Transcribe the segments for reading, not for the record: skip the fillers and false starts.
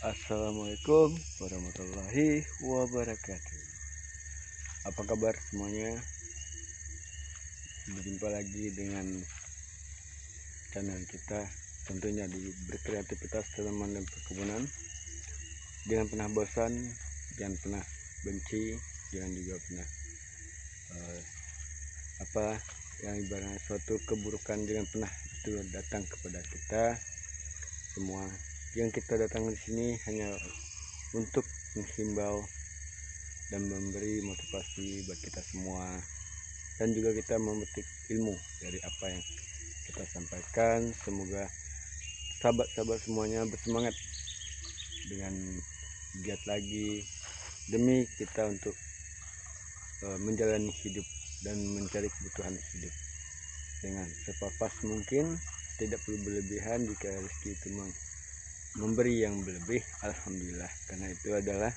Assalamualaikum warahmatullahi wabarakatuh. Apa kabar semuanya? Berjumpa lagi dengan channel kita, tentunya di berkreativitas tanaman dan perkebunan. Jangan pernah bosan, jangan pernah benci, jangan juga pernah apa yang ibaratnya suatu keburukan, jangan pernah itu datang kepada kita. Semua yang kita datang di sini hanya untuk menghimbau dan memberi motivasi buat kita semua, dan juga kita memetik ilmu dari apa yang kita sampaikan. Semoga sahabat-sahabat semuanya bersemangat dengan giat lagi demi kita untuk menjalani hidup dan mencari kebutuhan hidup dengan sepapas mungkin. Tidak perlu berlebihan. Jika rezeki itu memberi yang berlebih, alhamdulillah, karena itu adalah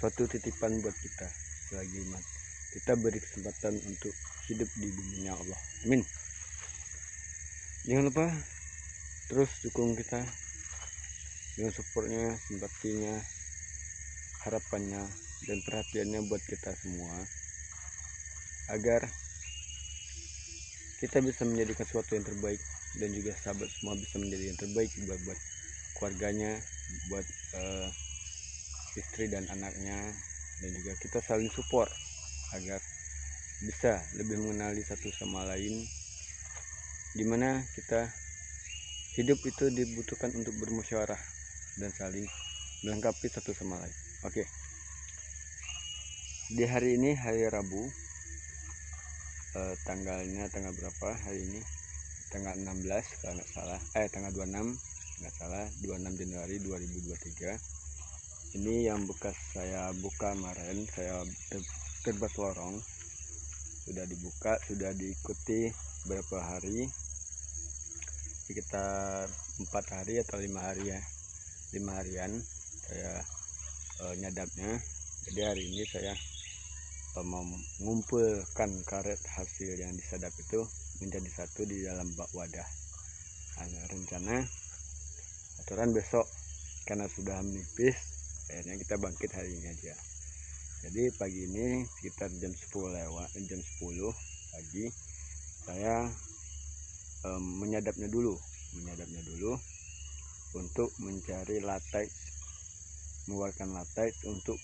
suatu titipan buat kita selagi kita beri kesempatan untuk hidup di dunia Allah. Amin. Jangan lupa terus dukung kita dengan supportnya, simpatinya, harapannya, dan perhatiannya buat kita semua, agar kita bisa menjadikan sesuatu yang terbaik, dan juga sahabat semua bisa menjadi yang terbaik buat keluarganya, buat istri dan anaknya, dan juga kita saling support agar bisa lebih mengenali satu sama lain, dimana kita hidup itu dibutuhkan untuk bermusyawarah dan saling melengkapi satu sama lain. Oke, di hari ini hari Rabu, tanggalnya tanggal berapa hari ini? Tanggal 16 kalau nggak salah, tanggal 26 nggak salah, 26 Januari 2023. Ini yang bekas saya buka kemarin, saya terbas lorong, sudah dibuka, sudah diikuti berapa hari, sekitar 4 hari atau 5 hari ya, 5 harian saya nyadapnya. Jadi hari ini saya mau mengumpulkan karet hasil yang disadap itu menjadi satu di dalam bak wadah. Rencana aturan besok, karena sudah menipis, akhirnya kita bangkit hari ini aja. Jadi pagi ini sekitar jam 10 pagi saya menyadapnya dulu untuk mencari latex, mengeluarkan latex untuk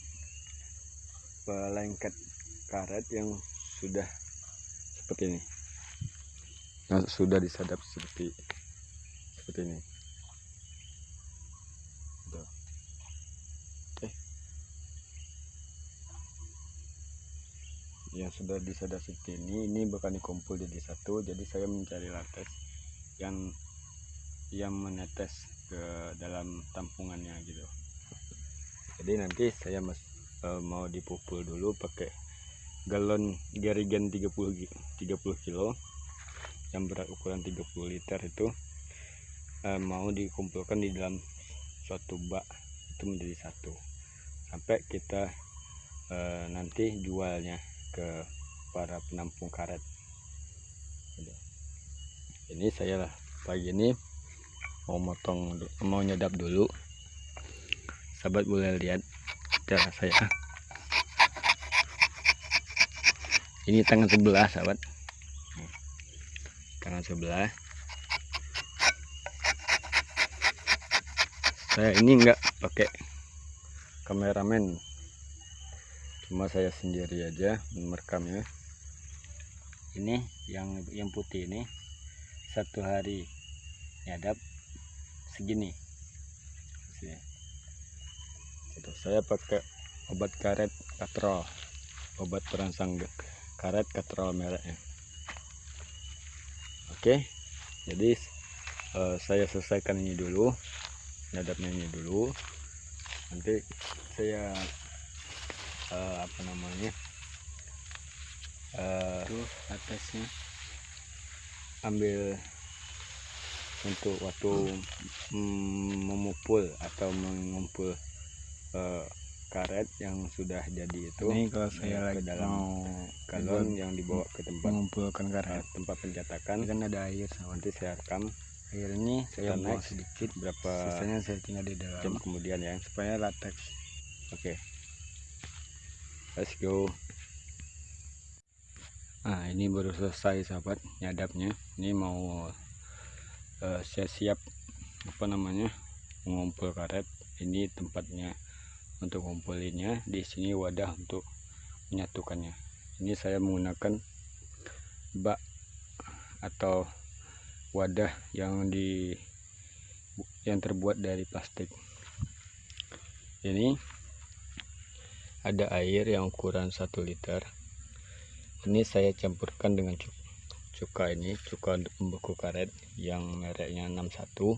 pelengket karet yang sudah seperti ini. Nah, sudah disadap seperti ini. Yang sudah disadap seperti ini bakal dikumpul jadi satu. Jadi saya mencari latex yang menetes ke dalam tampungannya gitu. Jadi nanti saya mau dipukul dulu pakai galon Jerigen 30 kilo yang berat ukuran 30 liter itu, mau dikumpulkan di dalam suatu bak itu menjadi satu, sampai kita nanti jualnya ke para penampung karet. Ini saya pagi ini mau nyadap dulu. Sahabat boleh lihat cara saya. Ini tangan sebelah, sahabat. Tangan sebelah. Saya ini enggak pakai kameramen, cuma saya sendiri aja merekamnya. Ini yang putih ini satu hari nyadap segini. Saya pakai obat karet katrol, obat perangsang karet katrol mereknya. Oke, jadi saya selesaikan ini dulu, nyadapnya ini dulu. Nanti saya atasnya ambil untuk waktu memupul atau mengumpul karet yang sudah jadi itu. Ini kalau saya lagi dalam galon yang dibawa ke tempat mengumpulkan karet, tempat pencetakan, kan ada air. Nanti saya rekam Air ini saya buang next sedikit, berapa sisanya saya tinggal di dalam jam kemudian ya. supaya latex. Oke, let's go. Nah, ini baru selesai sahabat nyadapnya. Ini mau saya siap mengumpul karet. Ini tempatnya untuk ngumpulinnya, di sini wadah untuk menyatukannya. Ini saya menggunakan bak atau wadah yang terbuat dari plastik. Ini ada air yang ukuran 1 liter. Ini saya campurkan dengan cuka untuk membeku karet yang mereknya 61.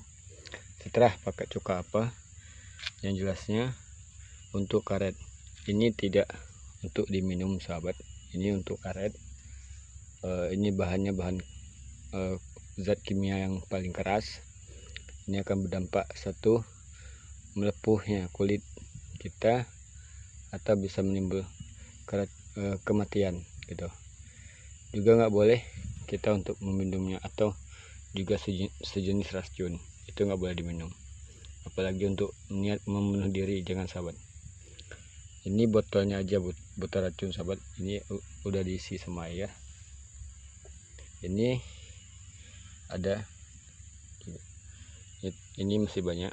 Setelah pakai cuka apa, yang jelasnya untuk karet ini tidak untuk diminum sahabat, ini untuk karet. Ini bahannya zat kimia yang paling keras. Ini akan berdampak satu, melepuhnya kulit kita atau bisa menimbul kematian gitu. Juga nggak boleh kita untuk meminumnya, atau juga sejenis racun, itu nggak boleh diminum, apalagi untuk niat membunuh diri, jangan sahabat. Ini botolnya aja botol racun sahabat, ini udah diisi sama air. Ini ada, ini masih banyak.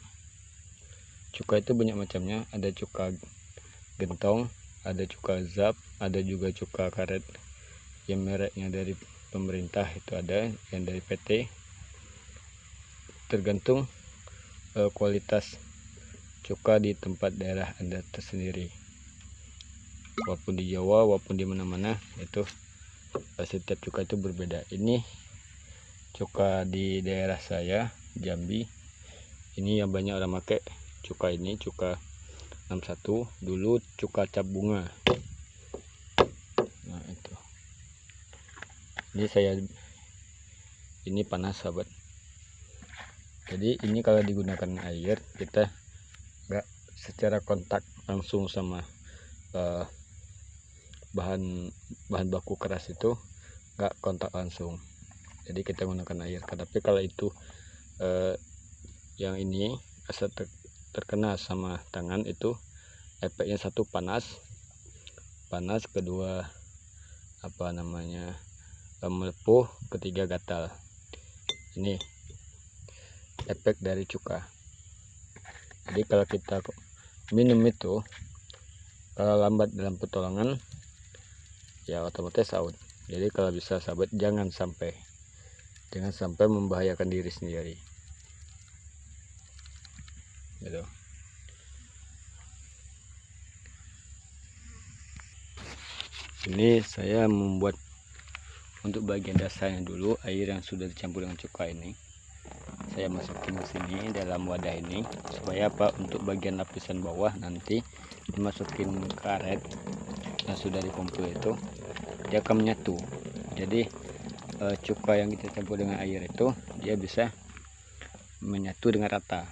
Cuka itu banyak macamnya, ada cuka gentong, ada cuka zap, ada juga cuka karet yang mereknya dari pemerintah, itu ada yang dari PT. Tergantung kualitas cuka di tempat daerah Anda tersendiri, walaupun di Jawa walaupun di mana-mana, itu setiap cuka itu berbeda. Ini cuka di daerah saya Jambi, ini yang banyak orang pakai cuka ini, cuka 61, dulu cuka cap bunga. Nah itu, ini panas sahabat. Jadi ini kalau digunakan air, kita nggak secara kontak langsung sama bahan baku keras, itu nggak kontak langsung, jadi kita menggunakan air. Tapi kalau itu yang ini asal terkena sama tangan, itu efeknya satu panas, kedua melepuh, ketiga gatal. Ini efek dari cuka. Jadi kalau kita minum itu, kalau lambat dalam pertolongan ya otomatis out. Jadi kalau bisa sahabat, jangan sampai membahayakan diri sendiri gitu. Ini saya membuat untuk bagian dasarnya dulu. Air yang sudah dicampur dengan cuka ini saya masukin ke sini dalam wadah ini, supaya untuk bagian lapisan bawah nanti dimasukin karet yang sudah dikumpul itu, dia akan menyatu. Jadi cuka yang kita campur dengan air itu, dia bisa menyatu dengan rata.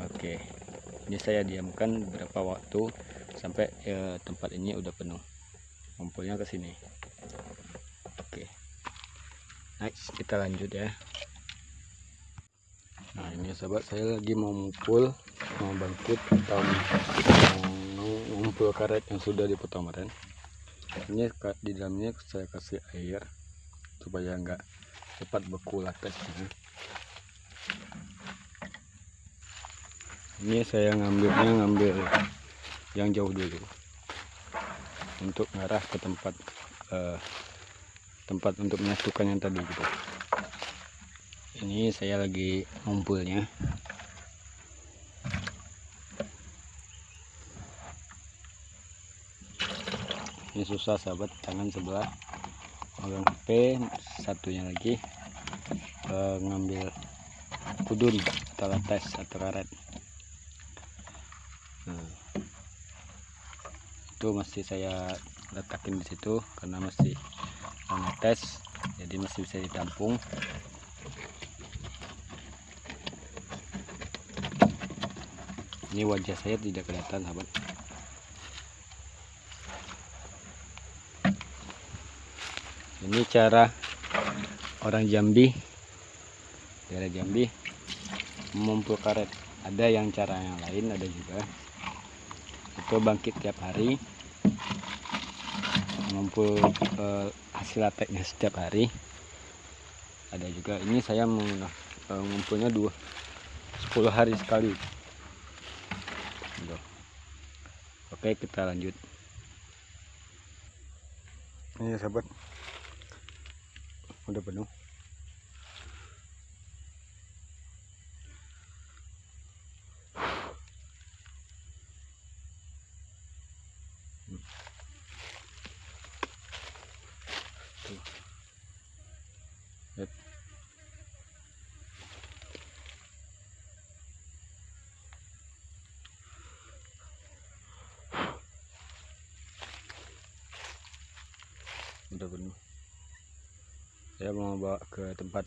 Oke, ini saya diamkan beberapa waktu sampai tempat ini udah penuh, kumpulnya ke sini. Oke, next kita lanjut ya. Nah ini sahabat, saya lagi mau bangkit atau mengumpul karet yang sudah dipotong kemarin. Ini di dalamnya saya kasih air supaya enggak cepat beku latexnya. Ini saya ngambil yang jauh dulu untuk ngarah ke tempat untuk menyatukan yang tadi gitu. Ini saya lagi ngumpulnya. Ini susah sahabat, tangan sebelah megang HP, satunya lagi ngambil kudun atau latex atau karet. Nah, itu masih saya letakin di situ karena masih latex, jadi masih bisa ditampung. Ini wajah saya tidak kelihatan sahabat. Ini cara orang Jambi daerah Jambi mengumpul karet. Ada yang cara yang lain, ada juga itu bangkit tiap hari mengumpul hasil lateknya setiap hari. Ada juga ini saya mengumpulnya 10 hari sekali. Oke, kita lanjut. Ini sahabat, udah penuh. Lihat. Udah penuh. Saya mau bawa ke tempat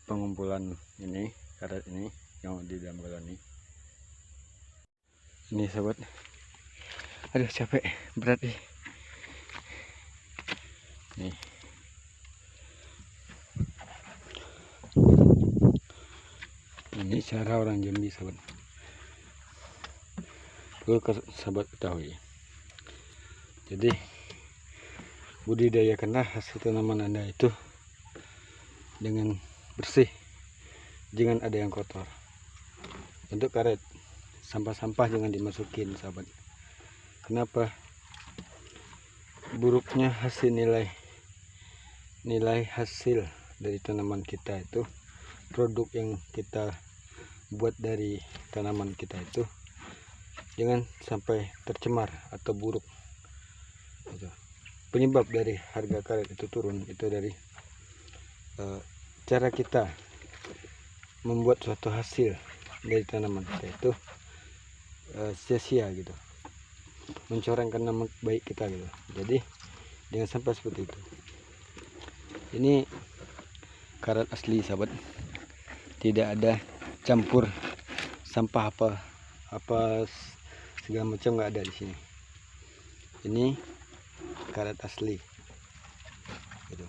pengumpulan ini, karet ini yang di dalam galon ini. Ini sahabat, aduh capek, berat nih. Nih, ini cara orang Jambi sahabat. Perlu sahabat ketahui. Jadi budidayakanlah hasil tanaman Anda itu dengan bersih, jangan ada yang kotor. Untuk karet, sampah-sampah jangan dimasukin sahabat. Kenapa? Buruknya hasil nilai hasil dari tanaman kita itu, produk yang kita buat dari tanaman kita itu jangan sampai tercemar atau buruk. Penyebab dari harga karet itu turun itu dari cara kita membuat suatu hasil dari tanaman kita itu sia-sia gitu, mencorengkan nama baik kita gitu. Jadi jangan sampai seperti itu. Ini karet asli sahabat, tidak ada campur sampah apa segala macam, nggak ada di sini. Ini karet asli gitu.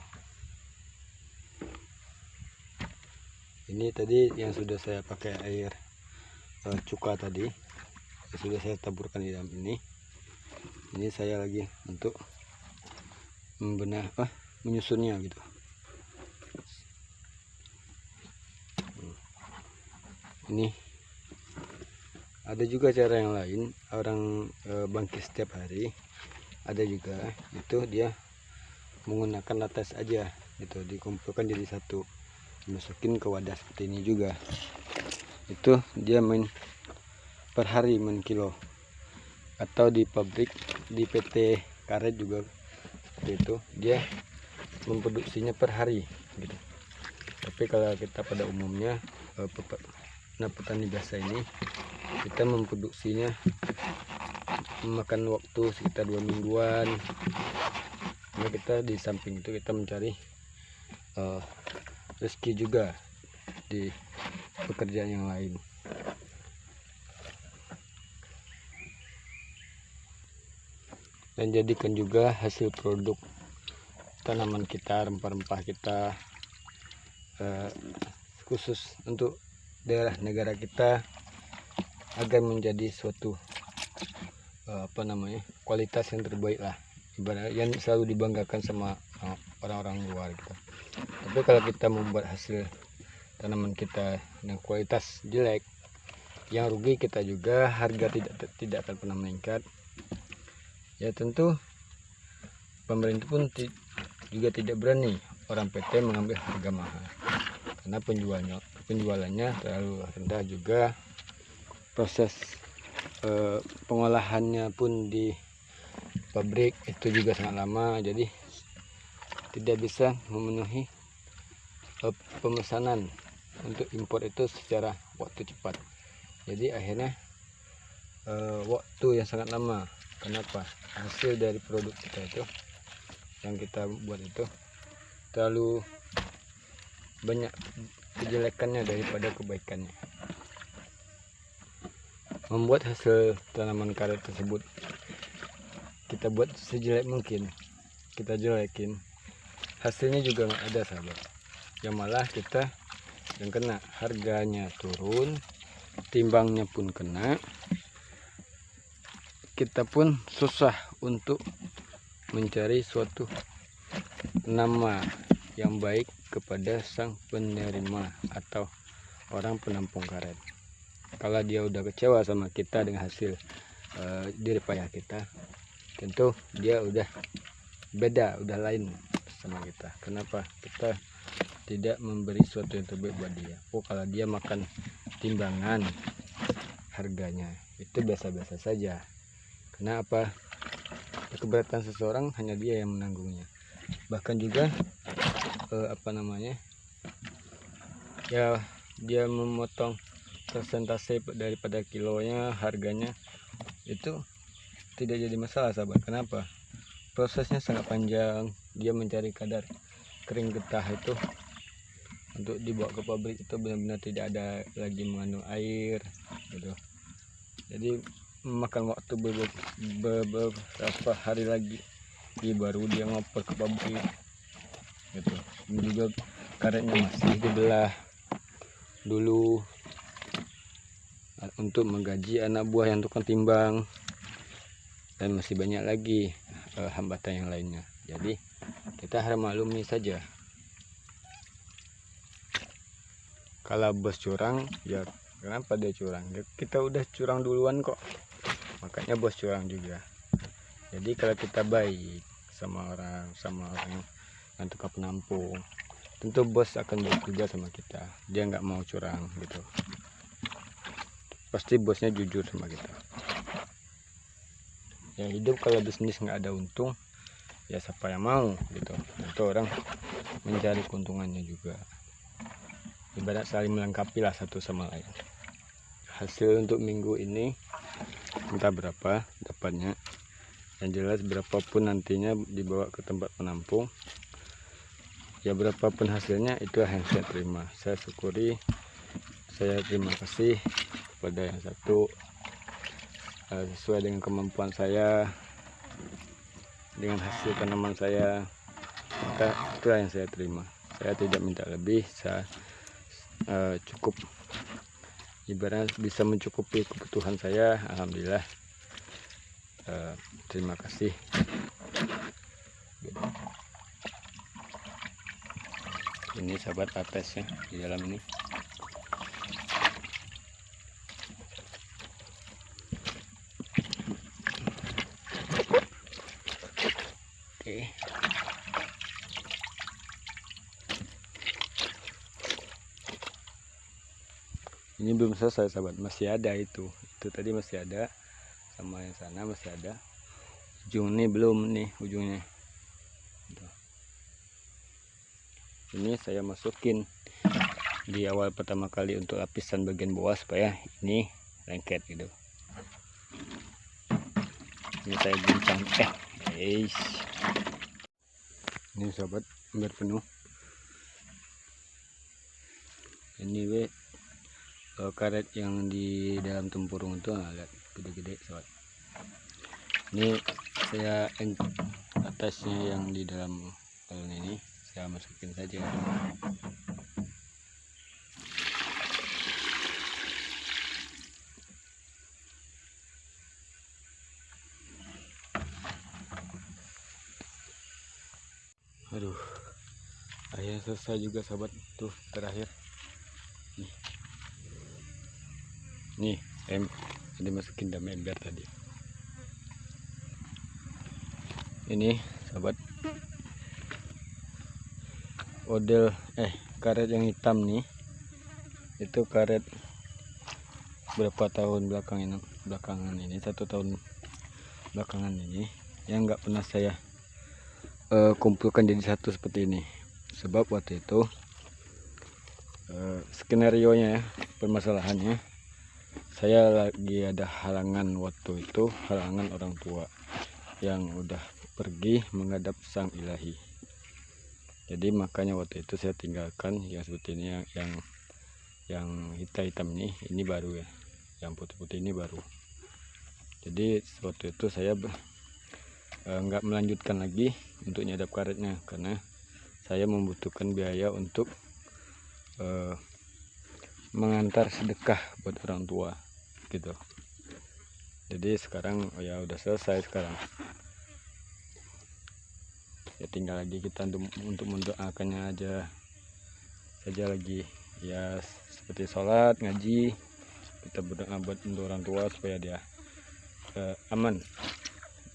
Ini tadi yang sudah saya pakai air cuka tadi, sudah saya taburkan di dalam ini. Ini saya lagi untuk menyusunnya gitu. Ini ada juga cara yang lain, orang bangkit setiap hari. Ada juga itu dia menggunakan latas aja gitu, dikumpulkan jadi satu, dimasukin ke wadah seperti ini juga. Itu dia per hari kilo, atau di pabrik, di PT karet juga seperti itu, dia memproduksinya per hari gitu. Tapi kalau kita pada umumnya petani biasa ini, kita memproduksinya memakan waktu sekitar 2 mingguan. Nah, kita di samping itu kita mencari rezeki juga di pekerjaan yang lain. Dan jadikan juga hasil produk tanaman kita, rempah-rempah kita, khusus untuk daerah negara kita, agar menjadi suatu kualitas yang terbaik lah, ibarat yang selalu dibanggakan sama orang-orang luar gitu. Tapi kalau kita membuat hasil tanaman kita dengan kualitas jelek, yang rugi kita juga, harga tidak akan pernah meningkat. Ya tentu pemerintah pun juga tidak berani orang PT mengambil harga mahal, karena penjualannya terlalu rendah juga. Proses pengolahannya pun di pabrik itu juga sangat lama, jadi tidak bisa memenuhi pemesanan untuk impor itu secara waktu cepat. Jadi akhirnya waktu yang sangat lama. Kenapa? Hasil dari produk kita itu yang kita buat itu terlalu banyak kejelekannya daripada kebaikannya. Membuat hasil tanaman karet tersebut kita buat sejelek mungkin, kita jelekin, hasilnya juga nggak ada sahabat. Yang malah kita dan kena, harganya turun, timbangnya pun kena, kita pun susah untuk mencari suatu nama yang baik kepada sang penerima atau orang penampung karet. Kalau dia udah kecewa sama kita dengan hasil jerih payah kita, tentu dia udah beda, udah lain sama kita. Kenapa kita tidak memberi sesuatu yang terbaik buat dia? Kalau dia makan timbangan, harganya itu biasa-biasa saja. Kenapa? Keberatan seseorang hanya dia yang menanggungnya. Bahkan juga ya dia memotong persentase daripada kilonya, harganya itu tidak jadi masalah, sahabat. Kenapa? Prosesnya sangat panjang. Dia mencari kadar kering getah itu untuk dibawa ke pabrik itu benar-benar tidak ada lagi mengandung air gitu. Jadi memakan waktu beberapa hari lagi baru dia ngoper ke pabrik gitu. Ini juga karetnya masih dibelah dulu untuk menggaji anak buah yang tukang timbang, dan masih banyak lagi hambatan yang lainnya. Jadi kita harus maklumi saja. Kalau bos curang, ya kenapa dia curang? Ya, kita udah curang duluan kok, makanya bos curang juga. Jadi kalau kita baik sama orang yang tukang penampung, tentu bos akan baik juga sama kita. Dia nggak mau curang gitu, pasti bosnya jujur sama kita. Ya hidup kalau bisnis nggak ada untung, ya siapa yang mau gitu. Tentu orang mencari keuntungannya juga. Ibarat saling melengkapi lah satu sama lain. Hasil untuk minggu ini entah berapa dapatnya, yang jelas berapapun nantinya dibawa ke tempat penampung, ya berapapun hasilnya itu yang saya terima. Saya syukuri, saya terima kasih kepada yang satu, sesuai dengan kemampuan saya, dengan hasil tanaman saya, maka itulah yang saya terima. Saya tidak minta lebih, saya cukup, ibarat bisa mencukupi kebutuhan saya. Alhamdulillah, terima kasih. Ini sahabat atesnya di dalam ini. Oke. Ini belum selesai, sahabat, masih ada itu tadi masih ada, sama yang sana masih ada. Ujung ini belum nih, ujungnya. Ini saya masukin di awal pertama kali untuk lapisan bagian bawah supaya ini lengket gitu. Ini saya guncang ini sahabat, hampir penuh. Ini karet yang di dalam tempurung itu, lihat gede-gede sahabat. Ini saya atasnya yang di dalam balon ini saya masukin saja. Aduh, akhirnya selesai juga sahabat. Tuh terakhir nih tadi masukin dam ember tadi. Ini sahabat, odel karet yang hitam nih, itu karet berapa tahun belakangan ini 1 tahun belakangan ini yang nggak pernah saya kumpulkan jadi satu seperti ini. Sebab waktu itu skenario nya, permasalahannya, saya lagi ada halangan waktu itu, halangan orang tua yang udah pergi menghadap sang ilahi. Jadi makanya waktu itu saya tinggalkan yang seperti ini, yang hitam ini baru ya, yang putih-putih ini baru. Jadi waktu itu saya nggak melanjutkan lagi untuk nyadap karetnya, karena saya membutuhkan biaya untuk mengantar sedekah buat orang tua gitu. Jadi sekarang ya udah selesai sekarang. Ya tinggal lagi kita untuk mendoakannya saja lagi. Ya seperti sholat, ngaji, kita berdoa buat untuk orang tua supaya dia aman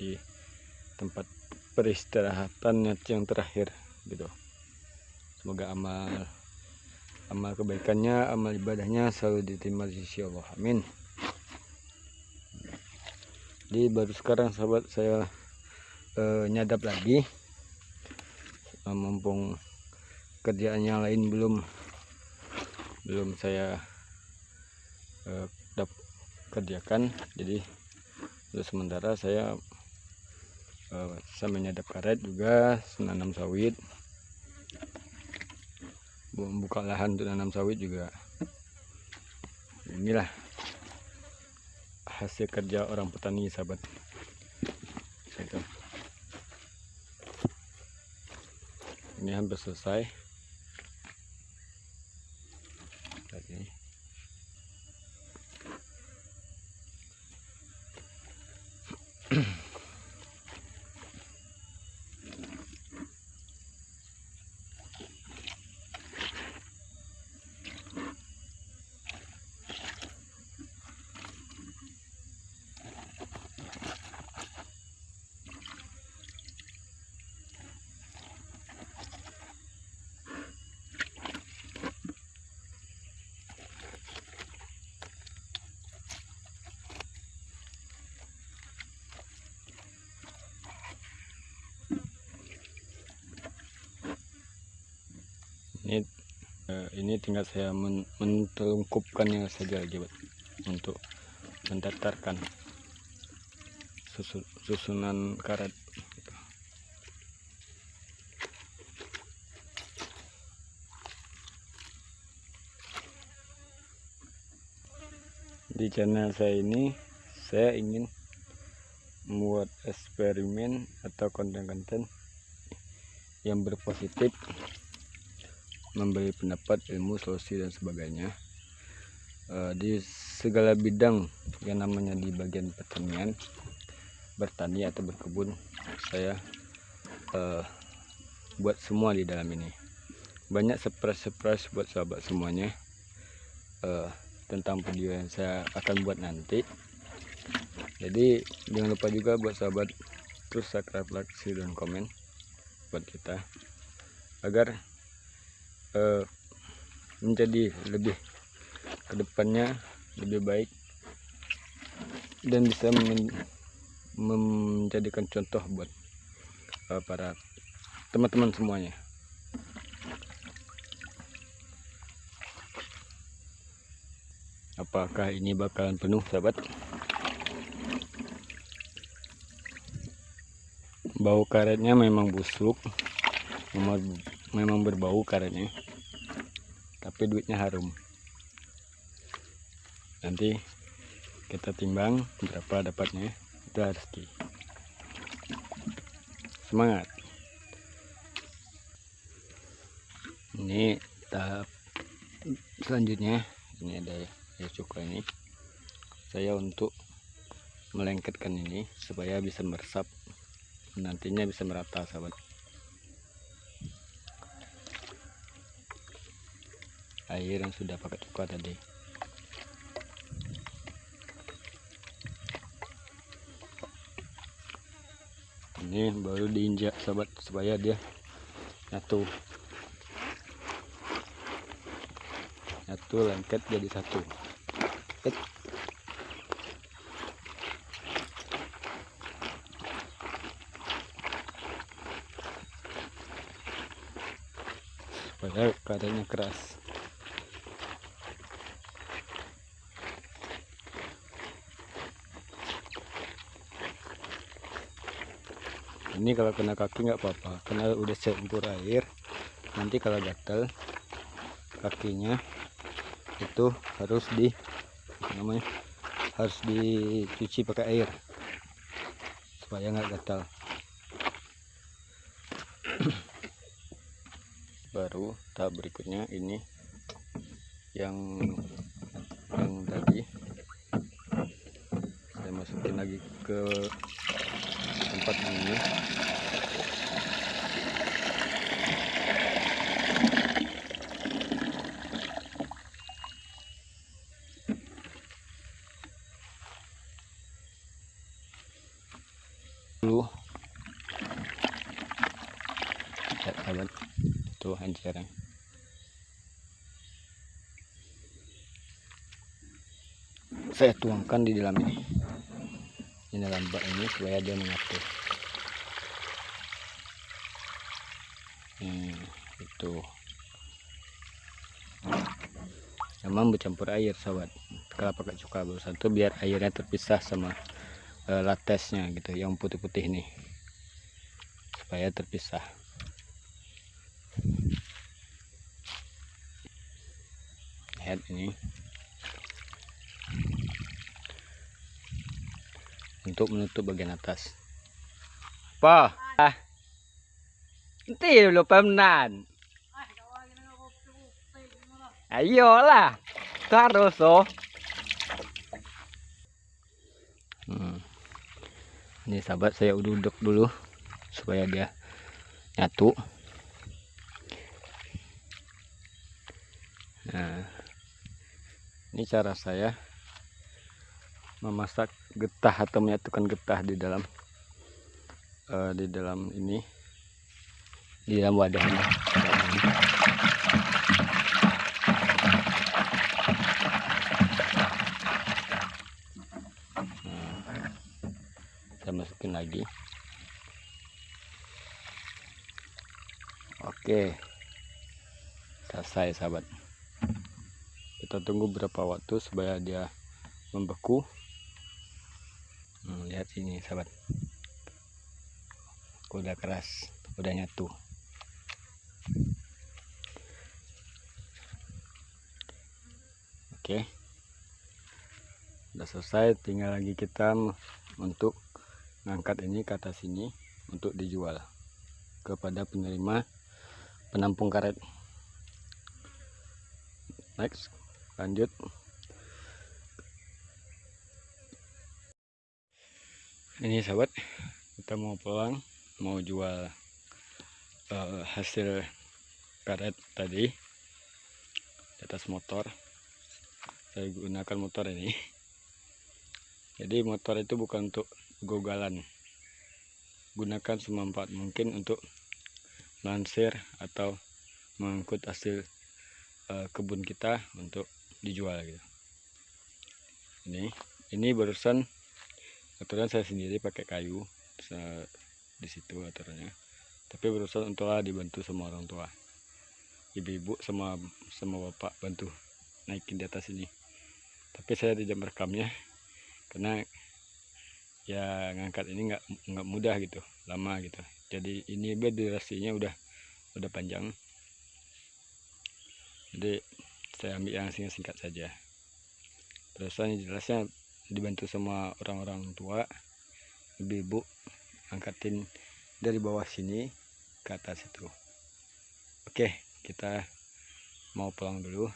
di tempat peristirahatannya yang terakhir gitu. Semoga amal kebaikannya, amal ibadahnya selalu diterima di sisi Allah. Amin. Jadi baru sekarang sahabat saya nyadap lagi, mumpung kerjaan yang lain belum saya kerjakan. Jadi untuk sementara saya menyadap karet juga, menanam sawit, membuka lahan untuk nanam sawit juga. Inilah hasil kerja orang petani sahabat. Gitu. Ini hampir selesai. Tadi. Ini tinggal saya mentelungkupkannya saja lagi untuk mendatarkan susunan karet. Di channel saya ini saya ingin membuat eksperimen atau konten-konten yang berpositif, memberi pendapat, ilmu, solusi dan sebagainya di segala bidang yang namanya di bagian pertanian, bertani atau berkebun. Saya buat semua di dalam ini. Banyak surprise buat sahabat semuanya tentang video yang saya akan buat nanti. Jadi jangan lupa juga buat sahabat terus subscribe, like, share, dan komen buat kita agar menjadi lebih kedepannya lebih baik dan bisa menjadikan contoh buat para teman-teman semuanya. Apakah ini bakalan penuh sahabat? Bau karetnya memang busuk, memang berbau karetnya, tapi duitnya harum. Nanti kita timbang berapa dapatnya, itu rezeki. Semangat. Ini tahap selanjutnya, ini ada cuka ini. Saya untuk melengketkan ini supaya bisa meresap, nantinya bisa merata sahabat. Air yang sudah pakai cuka tadi. Ini baru diinjak sahabat supaya dia nyatu lengket jadi satu. Supaya karetnya keras. Ini kalau kena kaki nggak apa-apa, karena udah campur air. Nanti kalau gatal kakinya itu harus dicuci pakai air supaya nggak gatal. Baru tahap berikutnya ini yang tadi saya masukin lagi ke tempat ini. Dulu lihat sahabat, tuh anjirnya. Saya tuangkan di dalam ini dalam bak ini supaya dia menyatu. Itu memang bercampur air sahabat, kalau pakai cuka baru satu biar airnya terpisah sama latesnya gitu, yang putih-putih ini supaya terpisah. Lihat ini untuk menutup bagian atas. Apa? Nanti dulu pemenan. Ayolah, terus oh. Ini sahabat, saya uduk dulu supaya dia nyatu. Nah, ini cara saya memasak getah atau menyatukan getah di dalam ini, di dalam wadahnya. Saya masukin lagi. Oke, selesai sahabat. Kita tunggu berapa waktu supaya dia membeku. Lihat sini sahabat, udah keras, udah nyatu. Oke, udah selesai. Tinggal lagi kita untuk ngangkat ini ke atas sini untuk dijual kepada penerima penampung karet. Next, lanjut. Ini sahabat, kita mau pulang, mau jual hasil karet tadi di atas motor. Saya gunakan motor ini. Jadi motor itu bukan untuk gogalan, gunakan semanfaat mungkin untuk lansir atau mengangkut hasil kebun kita untuk dijual gitu. Ini barusan aturan saya sendiri pakai kayu di situ aturannya, tapi barusan untuklah dibantu sama orang tua, ibu-ibu sama bapak bantu naikin di atas ini. Tapi saya tidak merekamnya karena ya ngangkat ini nggak mudah gitu, lama gitu. Jadi ini durasinya udah panjang, jadi saya ambil yang singkat saja. Terusan jelasnya dibantu sama orang-orang tua, ibu-ibu, angkatin dari bawah sini ke atas itu. Oke, kita mau pulang dulu.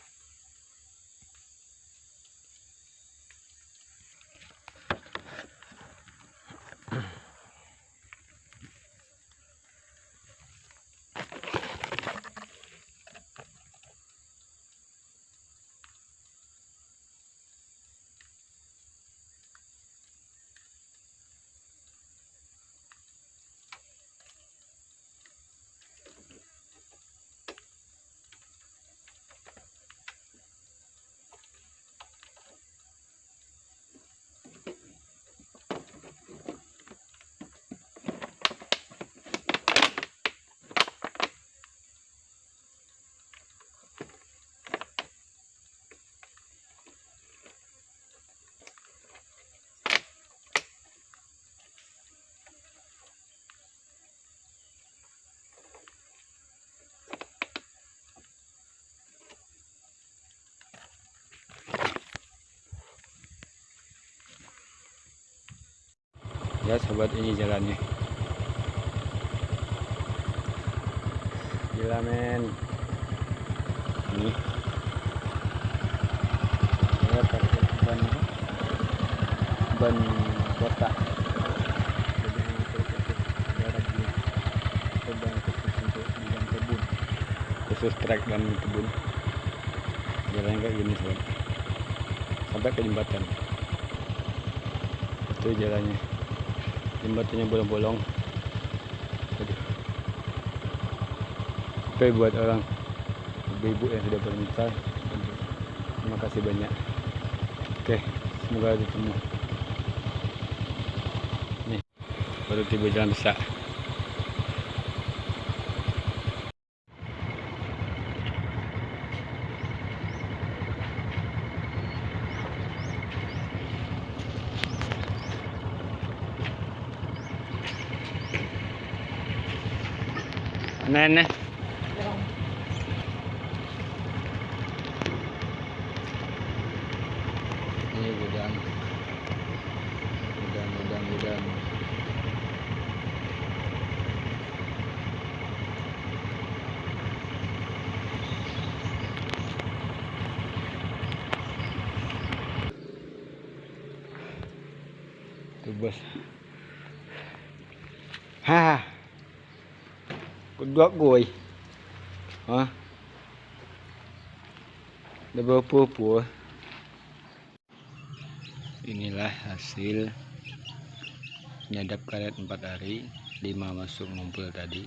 Ya sobat, ini jalannya. Gila men. Ini ban kota. Jadi mengatur khusus daerah ini ban khusus untuk bidang kebun, khusus trek dan kebun. Jalannya kayak gini sobat, sampai ke jembatan. Itu jalannya, jembatannya bolong-bolong. Aduh. Tapi buat orang ibu-ibu yang sudah bernikah, terima kasih banyak. Oke, semoga ketemu. Nih, baru tiba jalan besar. Nenek. Ini gudang. Tuh bos. Ha. Kedua gue. Hah? Udah berapa? Inilah hasil nyadap karet 4 hari, 5 masuk ngumpul tadi,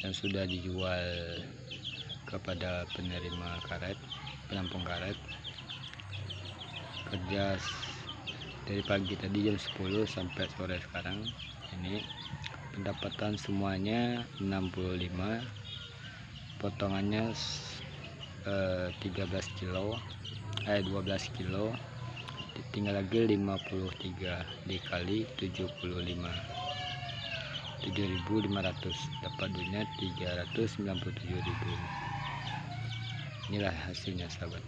yang sudah dijual kepada penerima karet, penampung karet. Kerja dari pagi tadi jam 10 sampai sore sekarang. Ini pendapatan semuanya 65, potongannya 12 kilo, tinggal lagi 53 dikali 75, 7.500, dapat duitnya 397.000. Inilah hasilnya sahabat.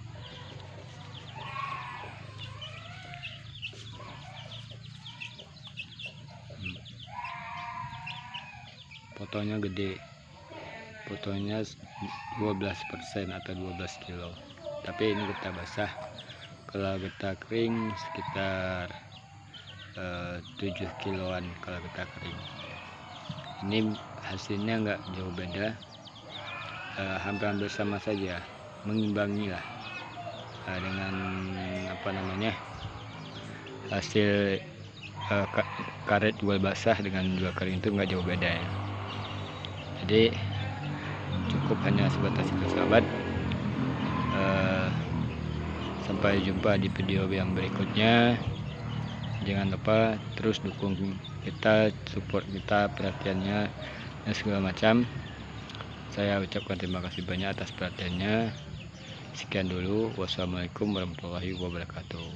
Fotonya gede, fotonya 12% atau 12 kilo, tapi ini getah basah. Kalau getah kering sekitar 7 kiloan kalau getah kering. Ini hasilnya nggak jauh beda, hampir sama saja, mengimbangi lah dengan apa namanya, hasil karet jual basah dengan jual kering itu nggak jauh beda ya. Jadi cukup hanya sebatas itu sahabat. Sampai jumpa di video yang berikutnya. Jangan lupa terus dukung kita, support kita, perhatiannya dan segala macam. Saya ucapkan terima kasih banyak atas perhatiannya. Sekian dulu. Wassalamualaikum warahmatullahi wabarakatuh.